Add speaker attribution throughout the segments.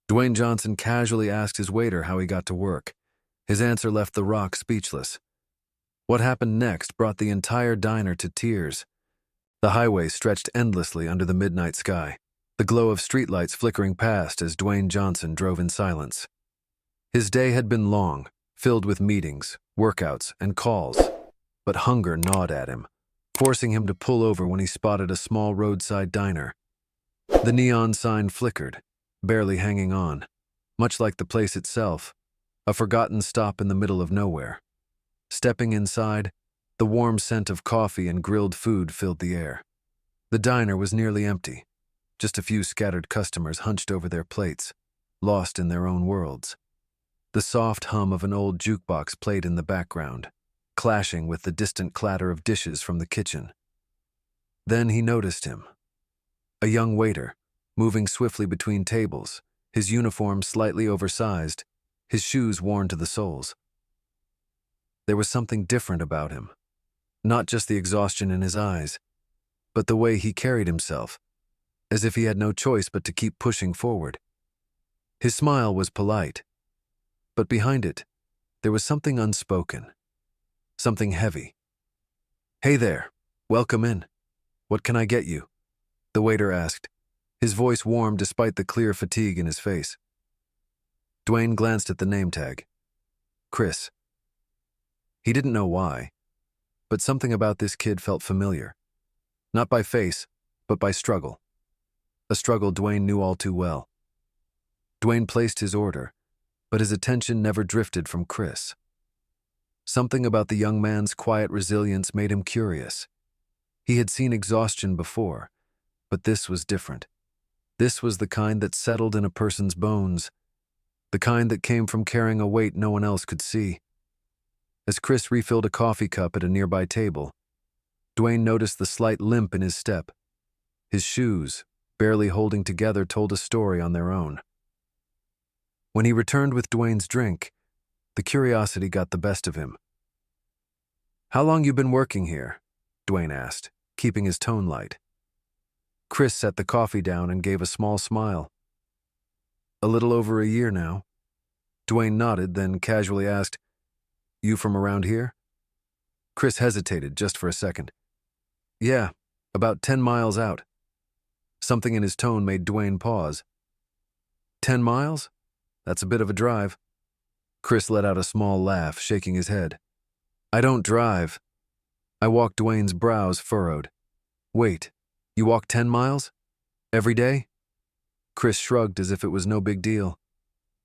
Speaker 1: Dwayne Johnson casually asked his waiter how he got to work. His answer left the Rock speechless. What happened next brought the entire diner to tears. The highway stretched endlessly under the midnight sky, the glow of streetlights flickering past as Dwayne Johnson drove in silence. His day had been long, filled with meetings, workouts, and calls, but hunger gnawed at him, forcing him to pull over when he spotted a small roadside diner. The neon sign flickered, barely hanging on, much like the place itself, a forgotten stop in the middle of nowhere. Stepping inside, the warm scent of coffee and grilled food filled the air. The diner was nearly empty, just a few scattered customers hunched over their plates, lost in their own worlds. The soft hum of an old jukebox played in the background, clashing with the distant clatter of dishes from the kitchen. Then he noticed him. A young waiter, moving swiftly between tables, his uniform slightly oversized, his shoes worn to the soles. There was something different about him, not just the exhaustion in his eyes, but the way he carried himself, as if he had no choice but to keep pushing forward. His smile was polite, but behind it, there was something unspoken, something heavy. "Hey there, welcome in. What can I get you?" the waiter asked, his voice warm despite the clear fatigue in his face. Dwayne glanced at the name tag. Chris. He didn't know why, but something about this kid felt familiar. Not by face, but by struggle. A struggle Dwayne knew all too well. Dwayne placed his order, but his attention never drifted from Chris. Something about the young man's quiet resilience made him curious. He had seen exhaustion before, but this was different. This was the kind that settled in a person's bones, the kind that came from carrying a weight no one else could see. As Chris refilled a coffee cup at a nearby table, Dwayne noticed the slight limp in his step. His shoes, barely holding together, told a story on their own. When he returned with Dwayne's drink, the curiosity got the best of him. "How long you been working here?" Dwayne asked, keeping his tone light. Chris set the coffee down and gave a small smile. "A little over a year now." Dwayne nodded, then casually asked, "You from around here?" Chris hesitated just for a second. "Yeah, about 10 miles out." Something in his tone made Dwayne pause. 10 miles? That's a bit of a drive." Chris let out a small laugh, shaking his head. "I don't drive." I walk. Dwayne's brows furrowed. "Wait, you walk 10 miles? Every day?" Chris shrugged as if it was no big deal.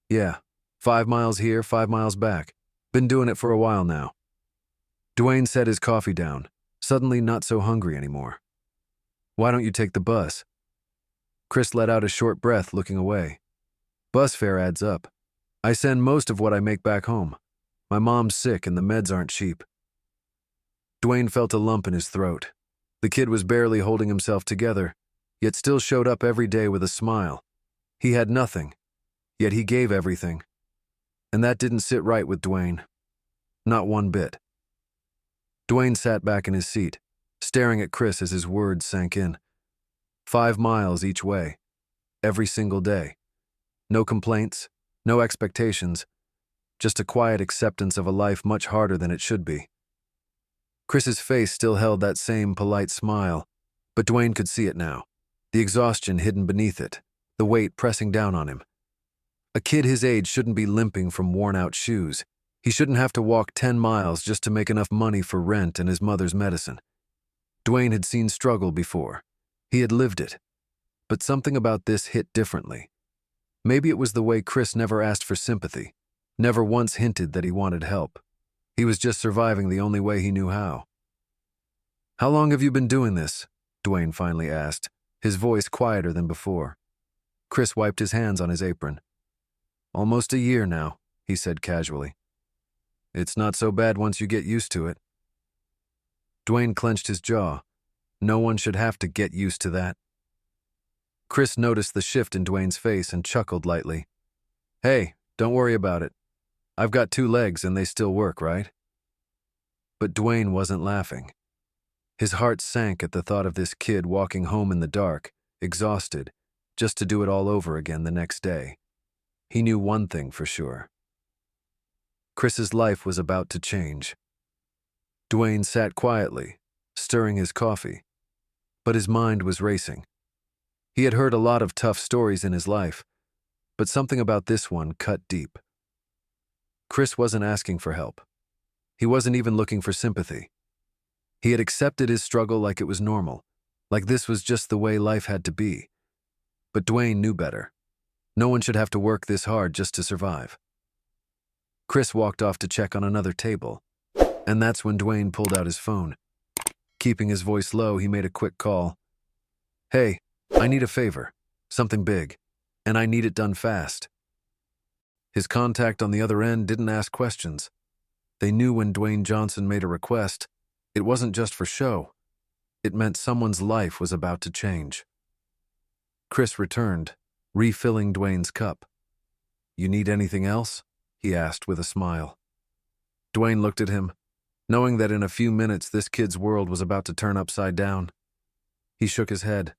Speaker 1: "Yeah, 5 miles here, 5 miles back. Been doing it for a while now." Dwayne set his coffee down, suddenly not so hungry anymore. "Why don't you take the bus?" Chris let out a short breath, looking away. "Bus fare adds up. I send most of what I make back home. My mom's sick and the meds aren't cheap." Dwayne felt a lump in his throat. The kid was barely holding himself together, yet still showed up every day with a smile. He had nothing, yet he gave everything. And that didn't sit right with Dwayne. Not one bit. Dwayne sat back in his seat, staring at Chris as his words sank in. 5 miles each way, every single day. No complaints, no expectations, just a quiet acceptance of a life much harder than it should be. Chris's face still held that same polite smile, but Dwayne could see it now, the exhaustion hidden beneath it, the weight pressing down on him. A kid his age shouldn't be limping from worn-out shoes. He shouldn't have to walk 10 miles just to make enough money for rent and his mother's medicine. Dwayne had seen struggle before. He had lived it. But something about this hit differently. Maybe it was the way Chris never asked for sympathy, never once hinted that he wanted help. He was just surviving the only way he knew how. "How long have you been doing this?" Dwayne finally asked, his voice quieter than before. Chris wiped his hands on his apron. "Almost a year now," he said casually. "It's not so bad once you get used to it." Dwayne clenched his jaw. No one should have to get used to that. Chris noticed the shift in Dwayne's face and chuckled lightly. "Hey, don't worry about it. I've got 2 legs and they still work, right?" But Dwayne wasn't laughing. His heart sank at the thought of this kid walking home in the dark, exhausted, just to do it all over again the next day. He knew one thing for sure. Chris's life was about to change. Dwayne sat quietly, stirring his coffee, but his mind was racing. He had heard a lot of tough stories in his life, but something about this one cut deep. Chris wasn't asking for help. He wasn't even looking for sympathy. He had accepted his struggle like it was normal, like this was just the way life had to be. But Dwayne knew better. No one should have to work this hard just to survive. Chris walked off to check on another table, and that's when Dwayne pulled out his phone. Keeping his voice low, he made a quick call. "Hey, I need a favor, something big, and I need it done fast." His contact on the other end didn't ask questions. They knew when Dwayne Johnson made a request, it wasn't just for show. It meant someone's life was about to change. Chris returned, refilling Dwayne's cup. "You need anything else?" he asked with a smile. Dwayne looked at him, knowing that in a few minutes this kid's world was about to turn upside down. He shook his head.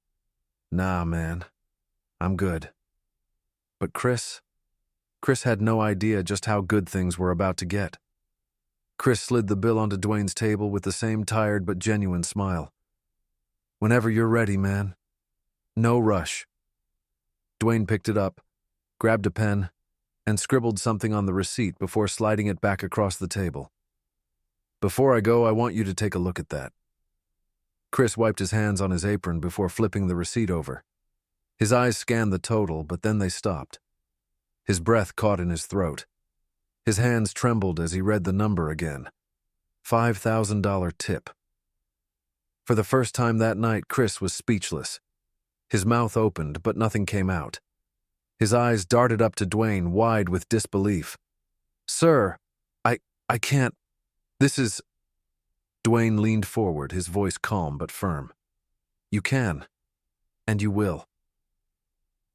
Speaker 1: "Nah, man. I'm good." But Chris had no idea just how good things were about to get. Chris slid the bill onto Dwayne's table with the same tired but genuine smile. "Whenever you're ready, man. No rush." Dwayne picked it up, grabbed a pen, and scribbled something on the receipt before sliding it back across the table. "Before I go, I want you to take a look at that." Chris wiped his hands on his apron before flipping the receipt over. His eyes scanned the total, but then they stopped. His breath caught in his throat. His hands trembled as he read the number again. $5,000 tip. For the first time that night, Chris was speechless. His mouth opened, but nothing came out. His eyes darted up to Dwayne, wide with disbelief. "Sir, I can't. This is..." Dwayne leaned forward, his voice calm but firm. "You can, and you will."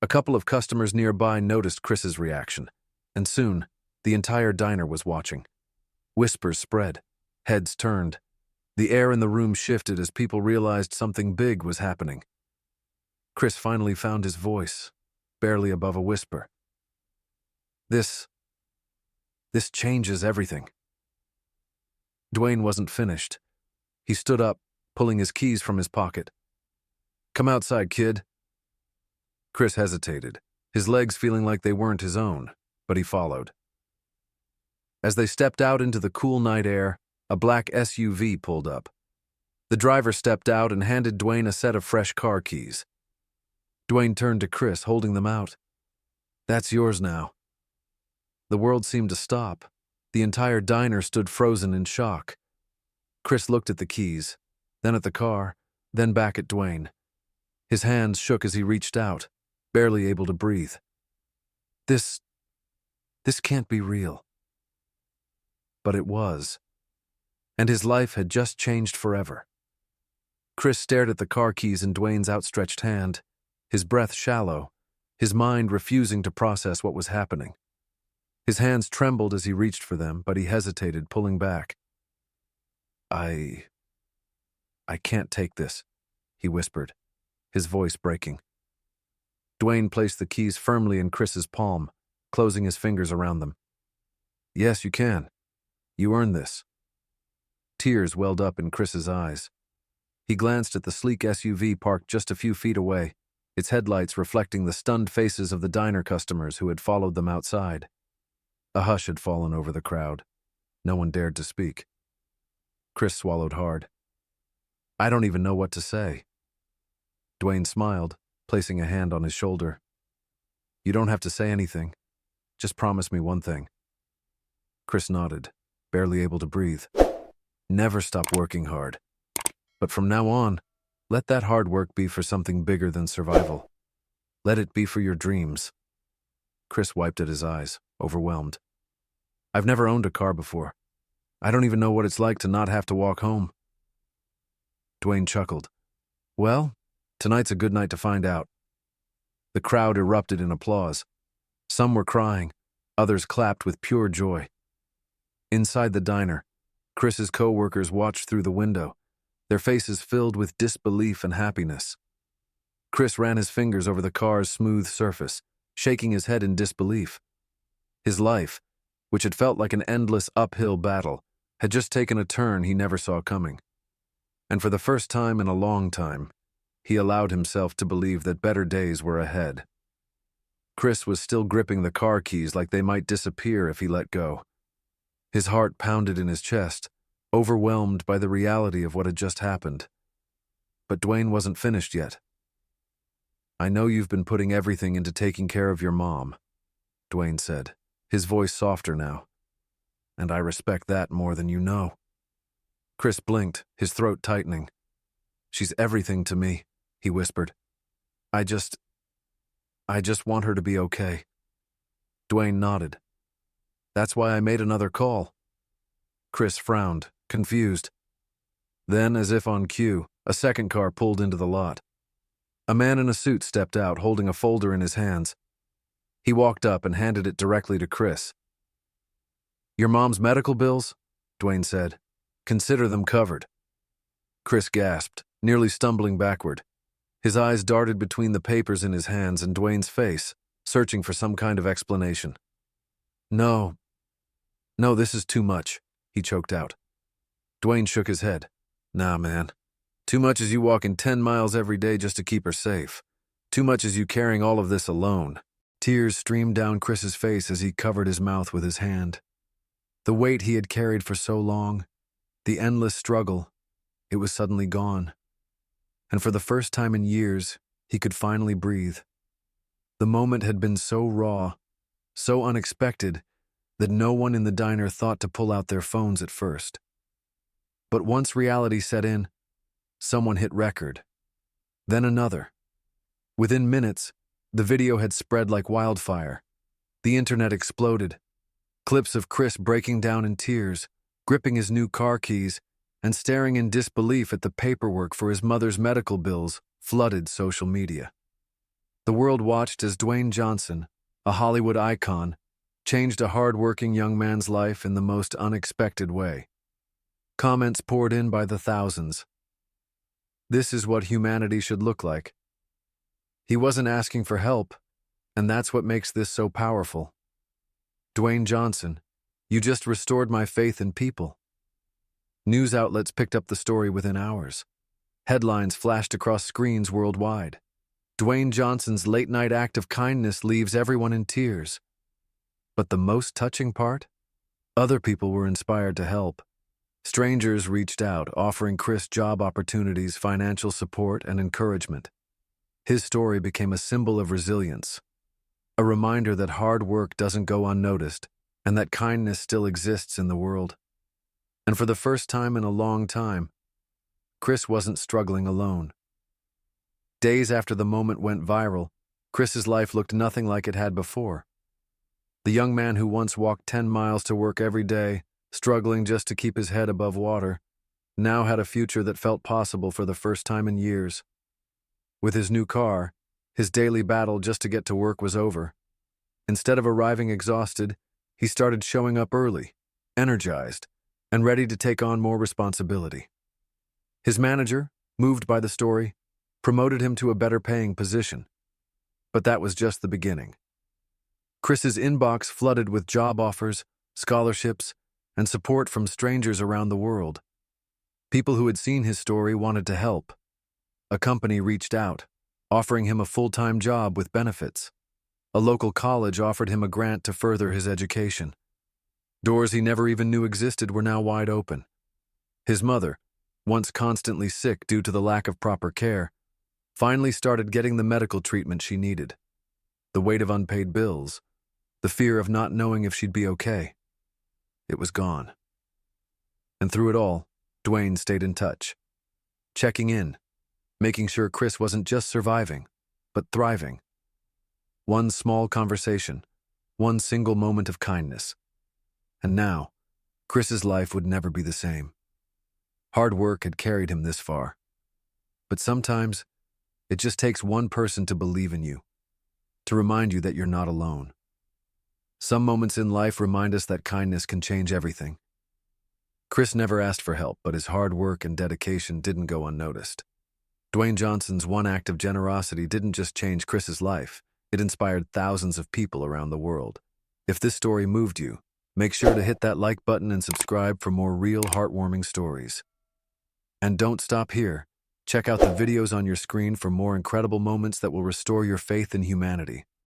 Speaker 1: A couple of customers nearby noticed Chris's reaction, and soon, the entire diner was watching. Whispers spread, heads turned. The air in the room shifted as people realized something big was happening. Chris finally found his voice, barely above a whisper. This changes everything." Dwayne wasn't finished. He stood up, pulling his keys from his pocket. "Come outside, kid." Chris hesitated, his legs feeling like they weren't his own, but he followed. As they stepped out into the cool night air, a black SUV pulled up. The driver stepped out and handed Dwayne a set of fresh car keys. Dwayne turned to Chris, holding them out. "That's yours now." The world seemed to stop. The entire diner stood frozen in shock. Chris looked at the keys, then at the car, then back at Dwayne. His hands shook as he reached out, barely able to breathe. This can't be real." But it was. And his life had just changed forever. Chris stared at the car keys in Dwayne's outstretched hand, his breath shallow, his mind refusing to process what was happening. His hands trembled as he reached for them, but he hesitated, pulling back. I can't take this," he whispered, his voice breaking. Dwayne placed the keys firmly in Chris's palm, closing his fingers around them. "Yes, you can. You earned this." Tears welled up in Chris's eyes. He glanced at the sleek SUV parked just a few feet away, its headlights reflecting the stunned faces of the diner customers who had followed them outside. A hush had fallen over the crowd. No one dared to speak. Chris swallowed hard. "I don't even know what to say." Dwayne smiled, placing a hand on his shoulder. "You don't have to say anything. Just promise me one thing." Chris nodded, barely able to breathe. "Never stop working hard. But from now on, let that hard work be for something bigger than survival. Let it be for your dreams." Chris wiped at his eyes, overwhelmed. "I've never owned a car before. I don't even know what it's like to not have to walk home." Dwayne chuckled. "Well, tonight's a good night to find out." The crowd erupted in applause. Some were crying, others clapped with pure joy. Inside the diner, Chris's co-workers watched through the window, their faces filled with disbelief and happiness. Chris ran his fingers over the car's smooth surface, shaking his head in disbelief. His life, which had felt like an endless uphill battle, had just taken a turn he never saw coming. And for the first time in a long time, he allowed himself to believe that better days were ahead. Chris was still gripping the car keys like they might disappear if he let go. His heart pounded in his chest, overwhelmed by the reality of what had just happened. But Dwayne wasn't finished yet. "I know you've been putting everything into taking care of your mom," Dwayne said, his voice softer now. "And I respect that more than you know." Chris blinked, his throat tightening. "She's everything to me," he whispered. I just want her to be okay." Dwayne nodded. "That's why I made another call." Chris frowned, confused. Then, as if on cue, a second car pulled into the lot. A man in a suit stepped out, holding a folder in his hands. He walked up and handed it directly to Chris. "Your mom's medical bills?" Dwayne said. "Consider them covered." Chris gasped, nearly stumbling backward. His eyes darted between the papers in his hands and Dwayne's face, searching for some kind of explanation. No, this is too much," he choked out. Dwayne shook his head. "Nah, man. Too much is you walking 10 miles every day just to keep her safe. Too much is you carrying all of this alone." Tears streamed down Chris's face as he covered his mouth with his hand. The weight he had carried for so long, the endless struggle, it was suddenly gone. And for the first time in years, he could finally breathe. The moment had been so raw, so unexpected, that no one in the diner thought to pull out their phones at first. But once reality set in, someone hit record. Then another. Within minutes, the video had spread like wildfire. The internet exploded. Clips of Chris breaking down in tears, gripping his new car keys, and staring in disbelief at the paperwork for his mother's medical bills flooded social media. The world watched as Dwayne Johnson, a Hollywood icon, changed a hardworking young man's life in the most unexpected way. Comments poured in by the thousands. This is what humanity should look like. He wasn't asking for help, and that's what makes this so powerful. Dwayne Johnson, you just restored my faith in people. News outlets picked up the story within hours. Headlines flashed across screens worldwide. Dwayne Johnson's late-night act of kindness leaves everyone in tears. But the most touching part? Other people were inspired to help. Strangers reached out, offering Chris job opportunities, financial support, and encouragement. His story became a symbol of resilience, a reminder that hard work doesn't go unnoticed, and that kindness still exists in the world. And for the first time in a long time, Chris wasn't struggling alone. Days after the moment went viral, Chris's life looked nothing like it had before. The young man who once walked 10 miles to work every day, struggling just to keep his head above water, now had a future that felt possible for the first time in years. With his new car, his daily battle just to get to work was over. Instead of arriving exhausted, he started showing up early, energized, and ready to take on more responsibility. His manager, moved by the story, promoted him to a better-paying position. But that was just the beginning. Chris's inbox flooded with job offers, scholarships, and support from strangers around the world. People who had seen his story wanted to help. A company reached out, offering him a full-time job with benefits. A local college offered him a grant to further his education. Doors he never even knew existed were now wide open. His mother, once constantly sick due to the lack of proper care, finally started getting the medical treatment she needed. The weight of unpaid bills, the fear of not knowing if she'd be okay. It was gone. And through it all, Dwayne stayed in touch, checking in, making sure Chris wasn't just surviving, but thriving. One small conversation, one single moment of kindness. And now, Chris's life would never be the same. Hard work had carried him this far. But sometimes, it just takes one person to believe in you, to remind you that you're not alone. Some moments in life remind us that kindness can change everything. Chris never asked for help, but his hard work and dedication didn't go unnoticed. Dwayne Johnson's one act of generosity didn't just change Chris's life, It inspired thousands of people around the world. If this story moved you, make sure to hit that like button and subscribe for more real, heartwarming stories. And don't stop here. Check out the videos on your screen for more incredible moments that will restore your faith in humanity.